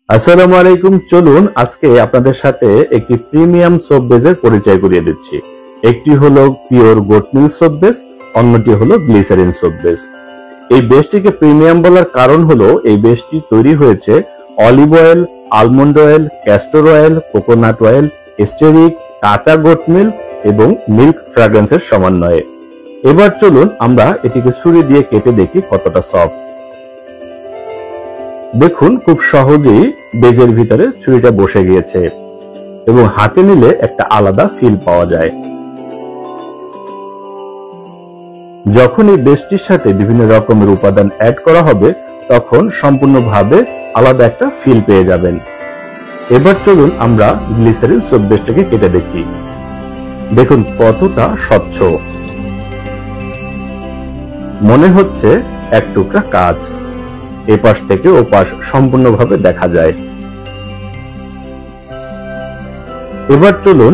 আসসালামু আলাইকুম। চলুন আজকে আপনাদের সাথে একটি প্রিমিয়াম সোপ বেজের পরিচয় করিয়ে দিচ্ছি। একটি হলো pure goat milk soap base, অন্যটি হলো গ্লিসারিন সোপ বেস। এই বেসটিকে প্রিমিয়াম বলার কারণ হলো এই বেসটি তৈরি হয়েছে olive oil, almond oil, castor oil, coconut oil, steric, কাঁচা গোট মিল্ক এবং মিল্ক ফ্র্যাগ্রেন্সের সমন্বয়ে। এবার চলুন আমরা এটিকে ছুরি দিয়ে কেটে দেখি কতটা সফট। দেখুন খুব সহজেই বেজের ভিতরে ছুরিটা বসে গিয়েছে এবং হাতে নিলে একটা আলাদা ফিল পাওয়া যায়। যখন এই বেসটির সাথে বিভিন্ন রকমের উপাদান অ্যাড করা হবে তখন সম্পূর্ণভাবে আলাদা একটা ফিল পেয়ে যাবেন। এবার চলুন আমরা গ্লিসারিন সোপ বেসটাকে কেটে দেখি। দেখুন কতটা স্বচ্ছ, মনে হচ্ছে এক টুকরা কাঁচ এপাশ থেকে ওপাশ সম্পূর্ণভাবে দেখা যায়। এবার চলুন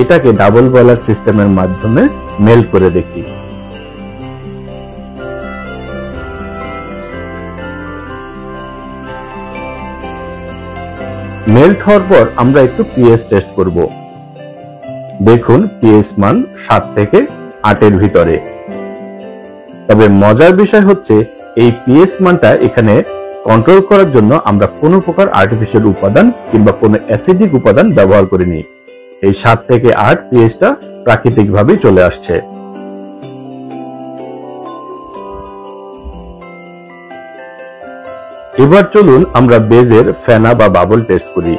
এটাকে ডাবল বয়লার সিস্টেমের মাধ্যমে মেল্ট করে দেখি। মেল্ট হওয়ার পর আমরা একটু পিএইচ টেস্ট করব। দেখুন পিএইচ মান 7 থেকে 8 এর ভিতরে। তবে মজার বিষয় হচ্ছে এই পিএইচ মানটা এখানে কন্ট্রোল করার জন্য আমরা কোনো প্রকার আর্টিফিশিয়াল উপাদান কিংবা কোনো অ্যাসিডিক উপাদান ব্যবহার করিনি। এই 7 থেকে 8 পিএইচটা প্রাকৃতিকভাবেই চলে আসছে। এবার চলুন আমরা বেজের ফেনা বা বাবল টেস্ট করি।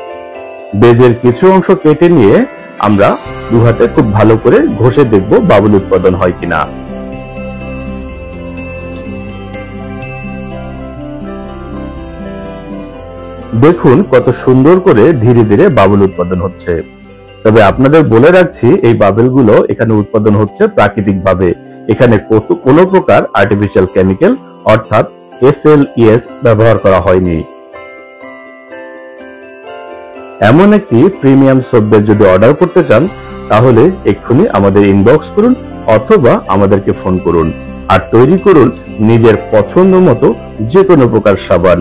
বেজের কিছু অংশ কেটে নিয়ে আমরা দু হাতে খুব ভালো করে ঘষে দেখব বাবল উৎপাদন হয় কিনা। দেখুন কত সুন্দর করে ধীরে ধীরে বাবল উৎপাদন হচ্ছে। তবে আপনাদের বলে রাখছি এই বাবলগুলো এখানে উৎপাদন হচ্ছে প্রাকৃতিকভাবে। এখানে কোনো প্রকার আর্টিফিশিয়াল কেমিক্যাল অর্থাৎ SLES ব্যবহার করা হয়নি। এমন একটি প্রিমিয়াম সোপ বেস যদি অর্ডার করতে চান তাহলে এক্ষুনি আমাদের ইনবক্স করুন অথবা আমাদেরকে ফোন করুন আর তৈরি করুন নিজের পছন্দ মতো যে কোনো প্রকার সাবান।